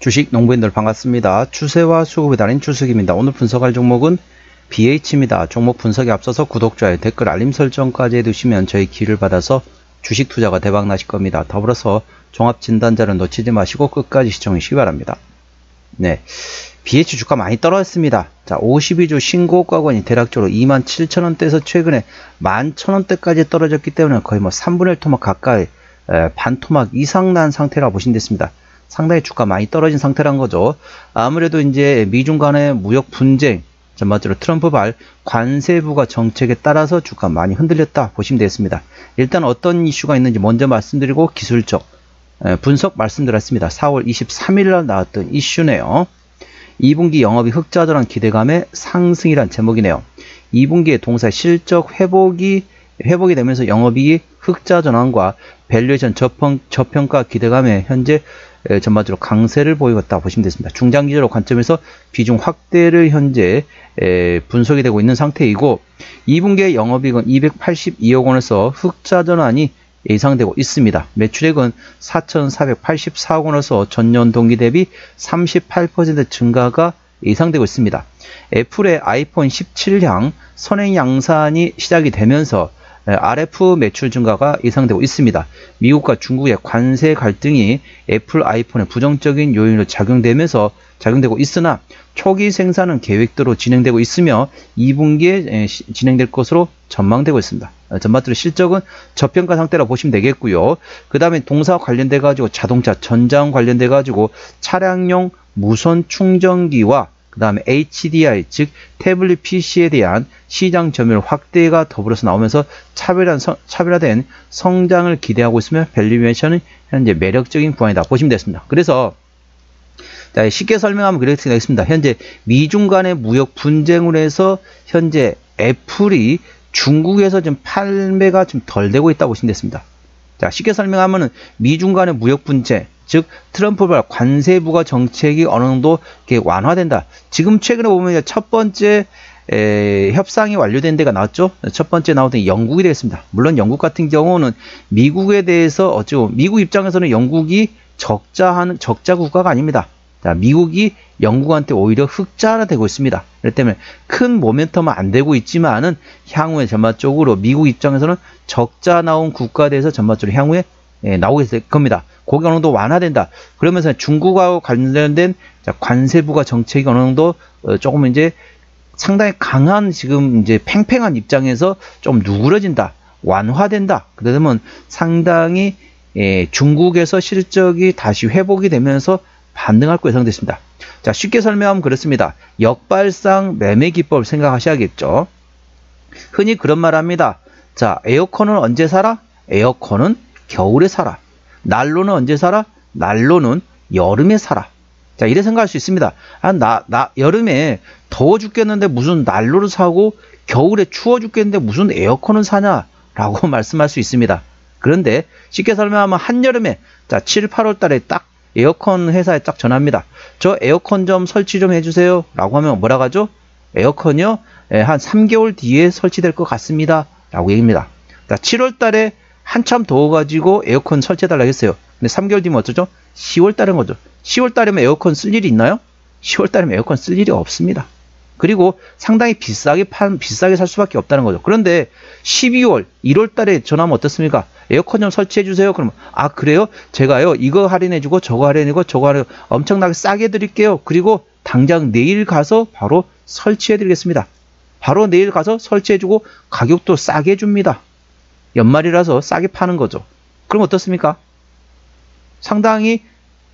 주식 농부인들 반갑습니다. 추세와 수급이 달인 추석입니다. 오늘 분석할 종목은 BH입니다. 종목 분석에 앞서서 구독, 좋아요, 댓글, 알림 설정까지 해두시면 저희 기를 받아서 주식 투자가 대박 나실 겁니다. 더불어서 종합진단자를 놓치지 마시고 끝까지 시청해 주시기 바랍니다. 네, BH 주가 많이 떨어졌습니다. 자, 52주 신고가권이 대략적으로 27,000원대에서 최근에 11,000원대까지 떨어졌기 때문에 거의 3분의 1 토막 가까이 반 토막 이상 난 상태라 보시면 됐습니다. 상당히 주가 많이 떨어진 상태란 거죠. 아무래도 이제 미중 간의 무역 분쟁, 전반적으로 트럼프발 관세 부과 정책에 따라서 주가 많이 흔들렸다 보시면 되겠습니다. 일단 어떤 이슈가 있는지 먼저 말씀드리고 기술적 분석 말씀드렸습니다. 4월 23일 날 나왔던 이슈네요. 2분기 영업이 흑자 전환 기대감의 상승이란 제목이네요. 2분기에 동사 실적 회복이 되면서 영업이익 흑자 전환과 밸류에이션 저평가 기대감에 현재 전반적으로 강세를 보이고 있다 보시면 되겠습니다. 중장기적으로 관점에서 비중 확대를 현재 분석이 되고 있는 상태이고 2분기의 영업이익은 282억 원에서 흑자 전환이 예상되고 있습니다. 매출액은 4,484억 원에서 전년 동기 대비 38% 증가가 예상되고 있습니다. 애플의 아이폰 17향 선행 양산이 시작이 되면서 RF 매출 증가가 예상되고 있습니다. 미국과 중국의 관세 갈등이 애플 아이폰에 부정적인 요인으로 작용되고 있으나 초기 생산은 계획대로 진행되고 있으며 2분기에 진행될 것으로 전망되고 있습니다. 전반적으로 실적은 저평가 상태라 보시면 되겠고요. 그 다음에 동사 관련돼 가지고 자동차 전장 관련돼 가지고 차량용 무선 충전기와 그 다음에 HDI 즉 태블릿 PC에 대한 시장 점유율 확대가 더불어서 나오면서 차별화된 성장을 기대하고 있으며 밸류에이션은 현재 매력적인 구간이다 보시면 되겠습니다. 그래서 자, 쉽게 설명하면 그렇게 되겠습니다. 현재 미중 간의 무역 분쟁으로 해서 현재 애플이 중국에서 좀 판매가 좀 덜 되고 있다고 보시면 되겠습니다. 자, 쉽게 설명하면은 미중 간의 무역 분쟁 즉 트럼프발 관세 부과 정책이 어느 정도 이렇게 완화된다. 지금 최근에 보면 첫 번째 협상이 완료된 데가 나왔죠. 첫 번째 나오던 영국이 되겠습니다. 물론 영국 같은 경우는 미국에 대해서 미국 입장에서는 영국이 적자 국가가 아닙니다. 자, 미국이 영국한테 오히려 흑자가 되고 있습니다. 그렇기 때문에 큰 모멘텀은 안 되고 있지만은 향후에 전반적으로 미국 입장에서는 적자 나온 국가에 대해서 전반적으로 향후에 나오게 될 겁니다. 그게 어느 정도 완화된다. 그러면서 중국과 관련된 관세부가 정책이 어느 정도 조금 이제 상당히 강한 지금 이제 팽팽한 입장에서 좀 누그러진다. 완화된다. 그러면 상당히 중국에서 실적이 다시 회복이 되면서 반등할 거 예상됐습니다. 자, 쉽게 설명하면 그렇습니다. 역발상 매매 기법을 생각하셔야겠죠. 흔히 그런 말 합니다. 자, 에어컨은 언제 사라? 에어컨은 겨울에 사라. 난로는 언제 사라? 난로는 여름에 사라. 자, 이래 생각할 수 있습니다. 여름에 더워 죽겠는데 무슨 난로를 사고 겨울에 추워 죽겠는데 무슨 에어컨을 사냐라고 말씀할 수 있습니다. 그런데 쉽게 설명하면 한여름에 자, 7, 8월 달에 딱 에어컨 회사에 딱 전화합니다. 저 에어컨 좀 설치 좀 해주세요. 라고 하면 뭐라고 하죠? 에어컨이요? 한 3개월 뒤에 설치될 것 같습니다. 라고 얘기합니다. 자, 7월 달에 한참 더워가지고 에어컨 설치해달라고 했어요. 근데 3개월 뒤면 어쩌죠? 10월 달인 거죠. 10월 달이면 에어컨 쓸 일이 있나요? 10월 달이면 에어컨 쓸 일이 없습니다. 그리고 상당히 비싸게 살 수밖에 없다는 거죠. 그런데 12월, 1월 달에 전화하면 어떻습니까? 에어컨 좀 설치해 주세요. 그러면 아, 그래요? 제가요 이거 할인해주고 저거 할인해주고 저거 할인 엄청나게 싸게 드릴게요. 그리고 당장 내일 가서 바로 설치해 드리겠습니다. 바로 내일 가서 설치해주고 가격도 싸게 줍니다. 연말이라서 싸게 파는 거죠. 그럼 어떻습니까? 상당히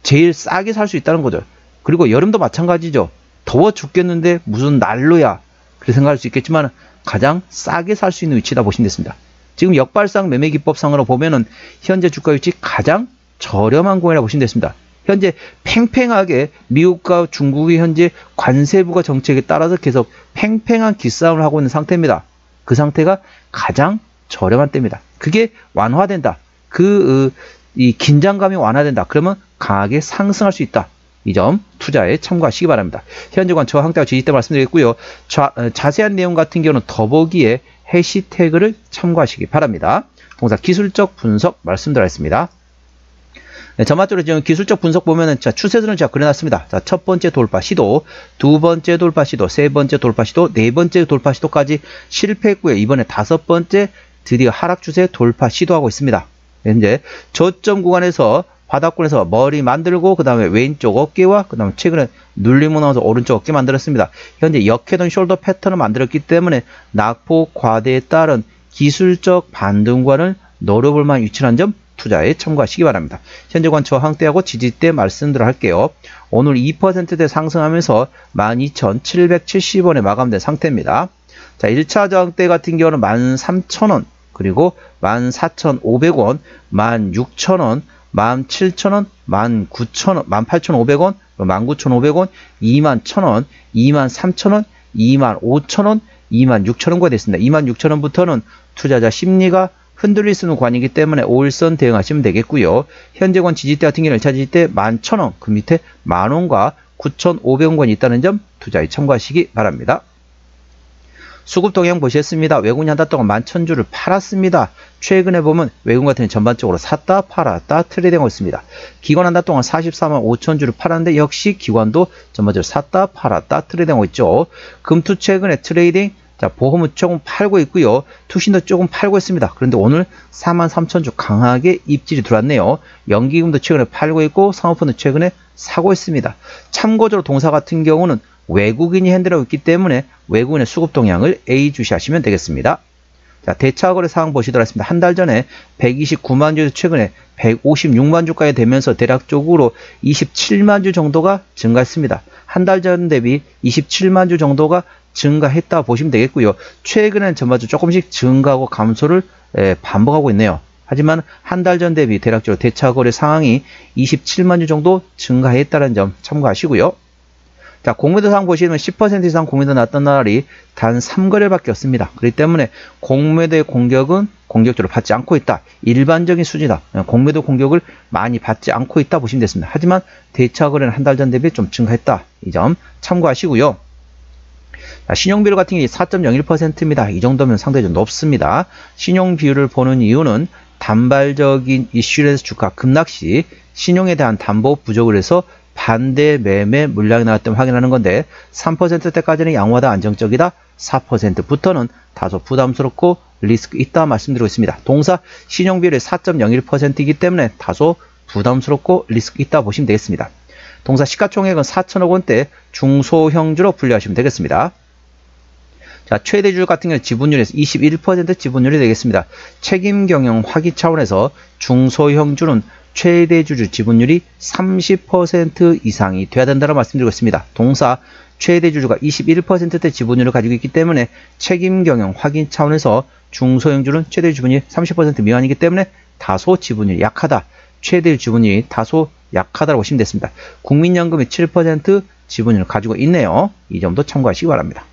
제일 싸게 살 수 있다는 거죠. 그리고 여름도 마찬가지죠. 더워 죽겠는데 무슨 난로야. 그렇게 생각할 수 있겠지만 가장 싸게 살 수 있는 위치다 보시면 됐습니다. 지금 역발상 매매 기법상으로 보면은 현재 주가 위치 가장 저렴한 공이라고 보시면 됐습니다. 현재 팽팽하게 미국과 중국이 현재 관세부가 정책에 따라서 계속 팽팽한 기싸움을 하고 있는 상태입니다. 그 상태가 가장 저렴한 때입니다. 그게 완화된다. 이 긴장감이 완화된다. 그러면 강하게 상승할 수 있다. 이 점 투자에 참고하시기 바랍니다. 현재관 저항대와 지지대 말씀드리겠고요. 자세한 내용 같은 경우는 더보기에 해시태그를 참고하시기 바랍니다. 동사 기술적 분석 말씀드렸습니다. 네, 전반적으로 지금 기술적 분석 보면은 자, 추세선을 제가 그려놨습니다. 자, 첫 번째 돌파 시도, 두 번째 돌파 시도, 세 번째 돌파 시도, 네 번째 돌파 시도까지 실패했고요. 이번에 다섯 번째 드디어 하락 추세 돌파 시도하고 있습니다. 현재 저점 구간에서 바닥권에서 머리 만들고 그 다음에 왼쪽 어깨와 그 다음에 최근에 눌림으로 나와서 오른쪽 어깨 만들었습니다. 현재 역회전 숄더 패턴을 만들었기 때문에 낙폭 과대에 따른 기술적 반등권을 노려볼 만한 위치라는 점 투자에 참고하시기 바랍니다. 현재 관 저항대하고 지지대 말씀드려 할게요. 오늘 2%대 상승하면서 12,770원에 마감된 상태입니다. 자, 1차 저항대 같은 경우는 13,000원, 그리고 14,500원, 16,000원, 17,000원, 19,000원, 18,500원, 19,500원, 21,000원, 23,000원, 25,000원, 26,000원가 됐습니다. 26,000원부터는 투자자 심리가 흔들릴 수 있는 구간이기 때문에 5일선 대응하시면 되겠고요. 현재권 지지대 같은 경우는 1차 지지대 11,000원, 그 밑에 만원과 9,500원권이 있다는 점 투자에 참고하시기 바랍니다. 수급 동향 보셨습니다. 외국인이 한 달 동안 11,000주를 팔았습니다. 최근에 보면 외국인 같은 경우 전반적으로 샀다 팔았다 트레이딩하고 있습니다. 기관 한 달 동안 44만 5천 주를 팔았는데 역시 기관도 전반적으로 샀다 팔았다 트레이딩하고 있죠. 금투 최근에 트레이딩, 자, 보험은 조금 팔고 있고요. 투신도 조금 팔고 있습니다. 그런데 오늘 43,000주 강하게 입질이 들어왔네요. 연기금도 최근에 팔고 있고 사모펀드 최근에 사고 있습니다. 참고적으로 동사 같은 경우는 외국인이 핸들하고 있기 때문에 외국인의 수급 동향을 예의주시하시면 되겠습니다. 자, 대차거래 상황 보시도록 하겠습니다. 한 달 전에 129만 주에서 최근에 156만 주까지 되면서 대략적으로 27만 주 정도가 증가했습니다. 한 달 전 대비 27만 주 정도가 증가했다 보시면 되겠고요. 최근에는 전반적으로 조금씩 증가하고 감소를 반복하고 있네요. 하지만 한 달 전 대비 대략적으로 대차거래 상황이 27만 주 정도 증가했다는 점 참고하시고요. 자, 공매도 상황 보시면 10% 이상 공매도 났던 날이 단 3거래밖에 없습니다. 그렇기 때문에 공매도의 공격은 공격적으로 받지 않고 있다. 일반적인 수준이다. 공매도 공격을 많이 받지 않고 있다 보시면 됐습니다. 하지만 대차 거래는 한 달 전 대비 좀 증가했다. 이 점 참고하시고요. 자, 신용 비율 같은 경우에 4.01%입니다. 이 정도면 상당히 좀 높습니다. 신용 비율을 보는 이유는 단발적인 이슈에서 주가 급락 시 신용에 대한 담보 부족을 해서 반대 매매 물량이 나왔다면 확인하는 건데 3%대까지는 양호하다 안정적이다, 4%부터는 다소 부담스럽고 리스크 있다 말씀드리고 있습니다. 동사 신용비율이 4.01%이기 때문에 다소 부담스럽고 리스크 있다 보시면 되겠습니다. 동사 시가총액은 4천억 원대 중소형주로 분류하시면 되겠습니다. 자, 최대주 같은 경우 지분율에서 21% 지분율이 되겠습니다. 책임경영 확인 차원에서 중소형주는 최대주주 지분율이 30% 이상이 돼야 된다고 말씀드리고 있습니다. 동사 최대주주가 21%대 지분율을 가지고 있기 때문에 책임경영 확인 차원에서 중소형주는 최대 지분율이 30% 미만이기 때문에 다소 지분율이 약하다. 최대 지분율이 다소 약하다고 보시면 됐습니다. 국민연금이 7% 지분율을 가지고 있네요. 이 점도 참고하시기 바랍니다.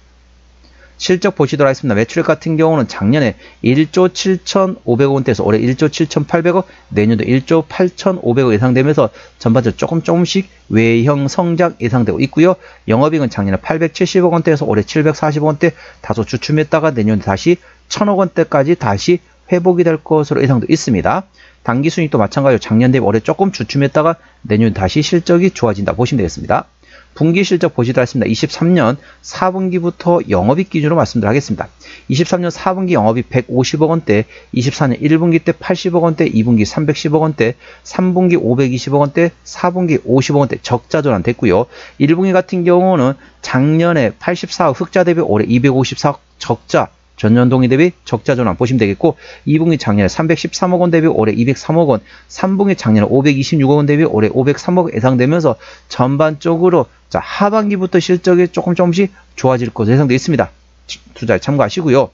실적 보시도록 하겠습니다. 매출액 같은 경우는 작년에 1조 7,500억 원대에서 올해 1조 7,800억, 내년도 1조 8,500억 예상되면서 전반적으로 조금씩 외형 성장 예상되고 있고요. 영업이익은 작년에 870억 원대에서 올해 740억 원대 다소 주춤했다가 내년도 다시 1,000억 원대까지 다시 회복이 될 것으로 예상되고 있습니다. 당기순이익도 마찬가지로 작년 대비 올해 조금 주춤했다가 내년 다시 실적이 좋아진다 보시면 되겠습니다. 분기 실적 보시도록 하겠습니다. 23년 4분기부터 영업이익 기준으로 말씀드리겠습니다. 23년 4분기 영업이익 150억 원대, 24년 1분기 때 80억 원대, 2분기 310억 원대, 3분기 520억 원대, 4분기 50억 원대 적자 전환됐고요. 1분기 같은 경우는 작년에 84억 흑자 대비 올해 254억 적자, 전년 동기 대비 적자 전환 보시면 되겠고, 2분기 작년에 313억 원 대비 올해 203억 원, 3분기 작년에 526억 원 대비 올해 503억 예상되면서 전반적으로 자, 하반기부터 실적이 조금씩 좋아질 것으로 예상되어 있습니다. 투자에 참고하시고요.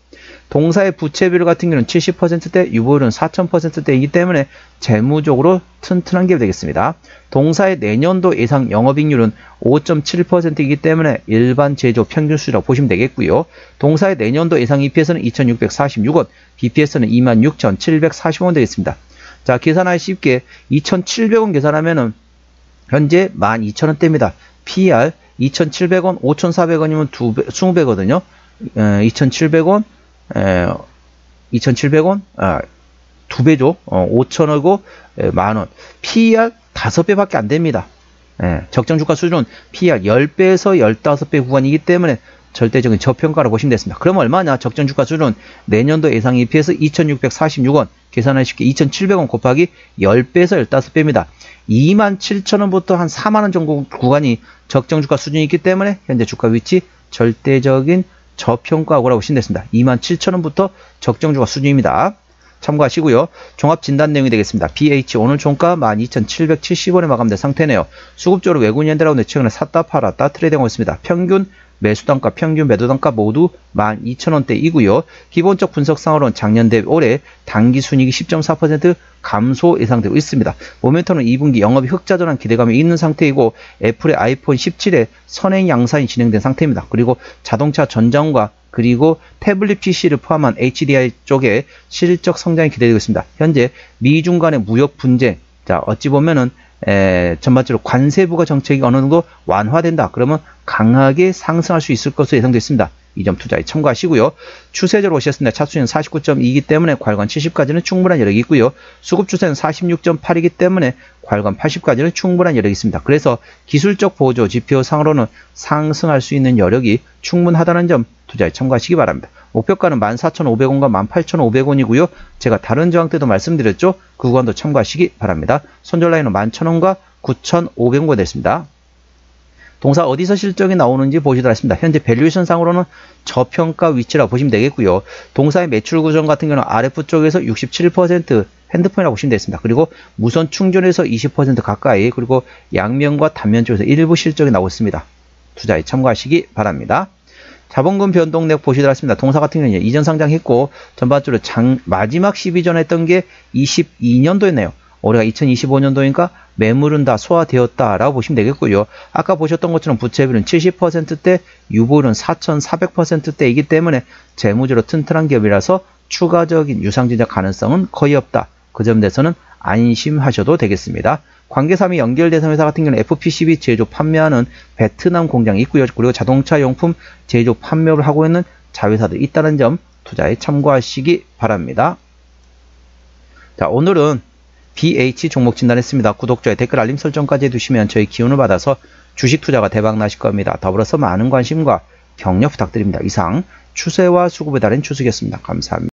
동사의 부채비율 같은 경우는 70%대, 유보율은 4000%대이기 때문에 재무적으로 튼튼한 게 되겠습니다. 동사의 내년도 예상 영업이익률은 5.7%이기 때문에 일반 제조 평균 수준이라고 보시면 되겠고요. 동사의 내년도 예상 EPS는 2646원, BPS는 26,740원 되겠습니다. 자, 계산하기 쉽게 2,700원 계산하면은 현재 12,000원대입니다. PER 2,700원, 5,400원이면 20배거든요. 2,700원, 2,700원, 2배죠. 5,000원이고, 만원. PER 5배밖에 안 됩니다. 예, 적정 주가 수준은 PER 10배에서 15배 구간이기 때문에 절대적인 저평가로 보시면 되겠습니다. 그럼 얼마냐? 적정 주가 수준은 내년도 예상 EPS 2,646원, 계산하기 쉽게 2,700원 곱하기 10배에서 15배입니다. 27,000원부터 한 4만원 정도 구간이 적정 주가 수준이 있기 때문에 현재 주가 위치 절대적인 저평가고라고 보시면 되겠습니다. 27,000원부터 적정 주가 수준입니다. 참고하시고요. 종합 진단 내용이 되겠습니다. BH 오늘 종가 12,770원에 마감된 상태네요. 수급적으로 외국인 현대라운드 최근에 샀다 팔았다 트레이딩하고 있습니다. 평균 매수 단가, 평균 매도 단가 모두 12,000원대이고요. 기본적 분석상으로는 작년 대비 올해 단기 순이익이 10.4% 감소 예상되고 있습니다. 모멘텀은 2분기 영업이 흑자전환 기대감이 있는 상태이고 애플의 아이폰 17에 선행 양산이 진행된 상태입니다. 그리고 자동차 전장과 그리고 태블릿 PC를 포함한 HDI 쪽에 실적 성장이 기대되고 있습니다. 현재 미중 간의 무역 분쟁, 자 어찌 보면은 전반적으로 관세부가 정책이 어느 정도 완화된다. 그러면 강하게 상승할 수 있을 것으로 예상되어 있습니다. 이 점 투자에 참고하시고요. 추세적으로 보셨습니다. 차수는 49.2이기 때문에 괄관 70까지는 충분한 여력이 있고요. 수급 추세는 46.8이기 때문에 괄관 80까지는 충분한 여력이 있습니다. 그래서 기술적 보조 지표 상으로는 상승할 수 있는 여력이 충분하다는 점 투자에 참고하시기 바랍니다. 목표가는 14,500원과 18,500원이고요. 제가 다른 저항 때도 말씀드렸죠. 그 구간도 참고하시기 바랍니다. 손절 라인은 11,000원과 9,500원가 됐습니다. 동사 어디서 실적이 나오는지 보시도록 하겠습니다. 현재 밸류에이션 상으로는 저평가 위치라고 보시면 되겠고요. 동사의 매출 구성 같은 경우는 RF 쪽에서 67% 핸드폰이라고 보시면 되겠습니다. 그리고 무선 충전에서 20% 가까이, 그리고 양면과 단면 쪽에서 일부 실적이 나오고 있습니다. 투자에 참고하시기 바랍니다. 자본금 변동력 보시도록 하겠습니다. 동사 같은 경우는 이전 상장했고 전반적으로 마지막 12전 했던 게 22년도였네요. 올해가 2025년도니까 매물은 다 소화되었다라고 보시면 되겠고요. 아까 보셨던 것처럼 부채비율은 70%대, 유보율은 4,400%대이기 때문에 재무적으로 튼튼한 기업이라서 추가적인 유상증자 가능성은 거의 없다. 그 점에 대해서는 안심하셔도 되겠습니다. 관계사 및 연결대상 회사 같은 경우는 FPCB 제조 판매하는 베트남 공장이 있고요. 그리고 자동차 용품 제조 판매를 하고 있는 자회사들이 있다는 점 투자에 참고하시기 바랍니다. 자, 오늘은 BH 종목 진단했습니다. 구독자의 댓글 알림 설정까지 해두시면 저희 기운을 받아서 주식 투자가 대박 나실 겁니다. 더불어서 많은 관심과 격려 부탁드립니다. 이상 추세와 수급에 달인 추석이었습니다. 감사합니다.